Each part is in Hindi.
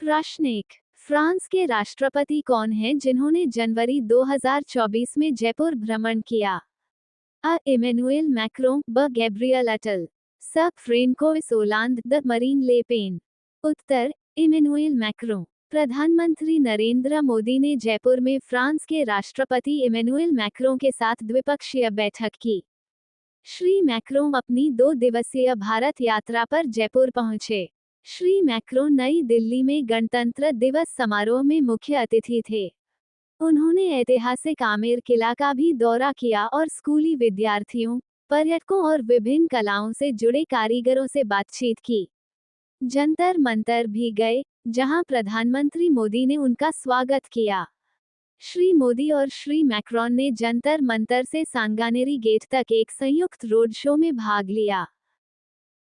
प्रश्न 1। फ्रांस के राष्ट्रपति कौन हैं जिन्होंने जनवरी 2024 में जयपुर भ्रमण किया? अ. इमैनुएल मैक्रों, ब. गैब्रियल अटल, स. फ्रेंकोइस ओलांद, द. Marine Le Pen. उत्तर: इमैनुएल मैक्रों। प्रधानमंत्री नरेंद्र मोदी ने जयपुर में फ्रांस के राष्ट्रपति इमैनुएल मैक्रों के साथ द्विपक्षीय बैठक की। श्री मैक्रों अपनी 2 दिवसीय भारत यात्रा पर जयपुर पहुंचे। श्री मैक्रों नई दिल्ली में गणतंत्र दिवस समारोह में मुख्य अतिथि थे। उन्होंने ऐतिहासिक आमेर किला का भी दौरा किया और स्कूली विद्यार्थियों, पर्यटकों और विभिन्न कलाओं से जुड़े कारीगरों से बातचीत की। जंतर मंतर भी गए, जहां प्रधानमंत्री मोदी ने उनका स्वागत किया। श्री मोदी और श्री मैक्रोन ने जंतर मंतर से सांगानेरी गेट तक एक संयुक्त रोड शो में भाग लिया।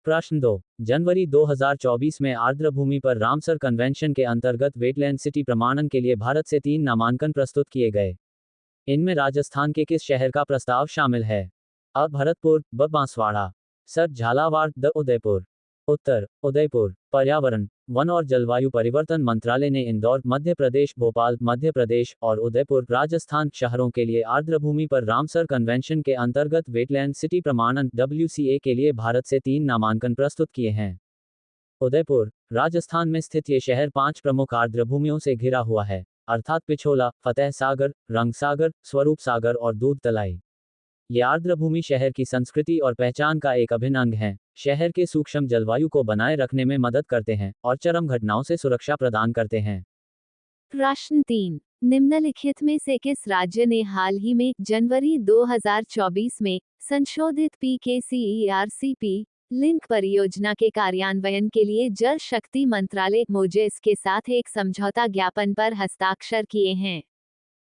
प्रश्न 2। जनवरी 2024 में आर्द्रभूमि पर रामसर कन्वेंशन के अंतर्गत वेटलैंड सिटी प्रमाणन के लिए भारत से 3 नामांकन प्रस्तुत किए गए। इनमें राजस्थान के किस शहर का प्रस्ताव शामिल है? अ. भरतपुर, ब. बांसवाड़ा, स. झालावाड़, द. उदयपुर। उत्तर: उदयपुर। पर्यावरण, वन और जलवायु परिवर्तन मंत्रालय ने इंदौर, मध्य प्रदेश, भोपाल, मध्य प्रदेश और उदयपुर, राजस्थान शहरों के लिए आर्द्रभूमि पर रामसर कन्वेंशन के अंतर्गत वेटलैंड सिटी प्रमाणन WCA के लिए भारत से 3 नामांकन प्रस्तुत किए हैं। उदयपुर, राजस्थान में स्थित ये शहर 5 प्रमुख आर्द्रभूमियों से घिरा हुआ है, अर्थात पिछोला, फतेह सागर, रंग सागर, स्वरूप सागर और दूध तलाई। ये आर्द्रभूमि शहर की संस्कृति और पहचान का एक अभिन्न अंग है, शहर के सूक्ष्म जलवायु को बनाए रखने में मदद करते हैं और चरम घटनाओं से सुरक्षा प्रदान करते हैं। प्रश्न 3। निम्नलिखित में से किस राज्य ने हाल ही में जनवरी 2024 में संशोधित PKCERCP लिंक परियोजना के कार्यान्वयन के लिए जल शक्ति मंत्रालय मोजेस के साथ एक समझौता ज्ञापन पर हस्ताक्षर किए हैं?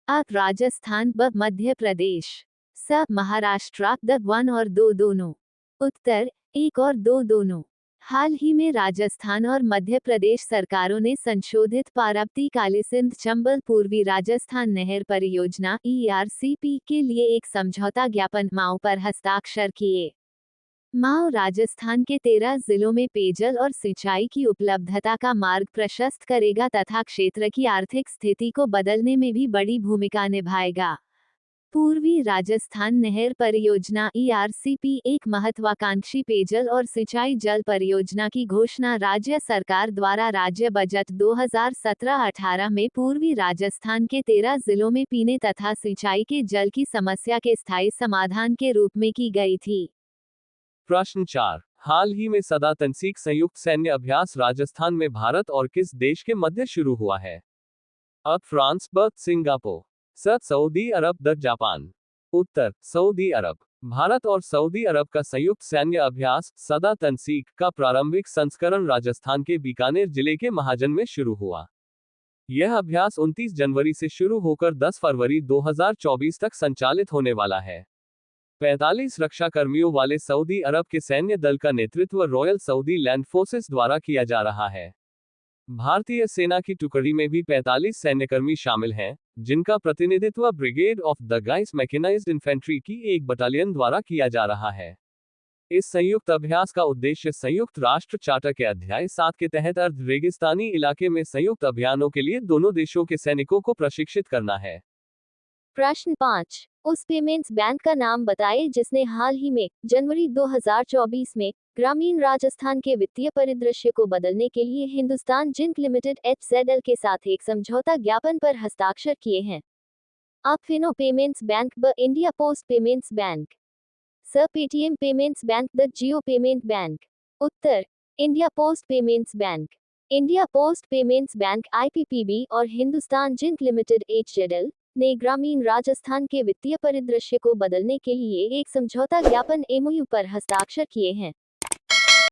अ. राजस्थान, ब. मध्य प्रदेश, स. महाराष्ट्र, द. 1 और 2 दोनों। उत्तर: 1 और 2 दोनों। हाल ही में राजस्थान और मध्य प्रदेश सरकारों ने संशोधित पारबती कालीसिंध चंबल पूर्वी राजस्थान नहर परियोजना ERCP के लिए एक समझौता ज्ञापन माओ पर हस्ताक्षर किए। माओ राजस्थान के 13 जिलों में पेयजल और सिंचाई की उपलब्धता का मार्ग प्रशस्त करेगा तथा क्षेत्र की आर्थिक स्थिति को बदलने में भी बड़ी भूमिका निभाएगा। पूर्वी राजस्थान नहर परियोजना ERCP एक महत्वाकांक्षी पेयजल और सिंचाई जल परियोजना की घोषणा राज्य सरकार द्वारा राज्य बजट 2017-18 में पूर्वी राजस्थान के 13 जिलों में पीने तथा सिंचाई के जल की समस्या के स्थायी समाधान के रूप में की गई थी। प्रश्न 4। हाल ही में सदा तनसीक संयुक्त सैन्य अभ्यास राजस्थान में भारत और किस देश के मध्य शुरू हुआ है? अ. फ्रांस, ब. सिंगापुर, स. सऊदी अरब, द. जापान। उत्तर: सऊदी अरब। भारत और सऊदी अरब का संयुक्त सैन्य अभ्यास सदा तनसीक का प्रारंभिक संस्करण राजस्थान के बीकानेर जिले के महाजन में शुरू हुआ। यह अभ्यास 29 जनवरी से शुरू होकर 10 फरवरी 2024 तक संचालित होने वाला है। 45 रक्षा कर्मियों वाले सऊदी अरब के सैन्य दल का नेतृत्व रॉयल सऊदी लैंड फोर्सेस द्वारा किया जा रहा है। भारतीय सेना की टुकड़ी में भी 45 सैन्यकर्मी शामिल हैं, जिनका प्रतिनिधित्व brigade of the guys mechanised infantry की एक बटालियन द्वारा किया जा रहा है। इस संयुक्त अभ्यास का उद्देश्य संयुक्त राष्ट्र चार्टर के अध्याय 7 के तहत अर्ध रेगिस्तानी इलाके में संयुक्त अभियानों के लिए दोनों देशों के सैनिकों को प्रशिक्षित करना है। प्रश्न 5। उस पेमेंट्स बैंक का नाम बताएं जिसने हाल ही में जनवरी 2024 में ग्रामीण राजस्थान के वित्तीय परिदृश्य को बदलने के लिए हिंदुस्तान जिंक लिमिटेड HZL के साथ एक समझौता ज्ञापन पर हस्ताक्षर किए हैं? अ. फिनो पेमेंट्स बैंक, ब. इंडिया पोस्ट पेमेंट्स बैंक, स. Paytm payments bank, the. Jio payment bank. Uttar: India post payments bank. India post payments bank IPPB और हिंदुस्तान जिंक लिमिटेड HZL ने ग्रामीण राजस्थान के वित्तीय परिदृश्य को बदलने के लिए एक समझौता ज्ञापन MOU पर हस्ताक्षर किए हैं।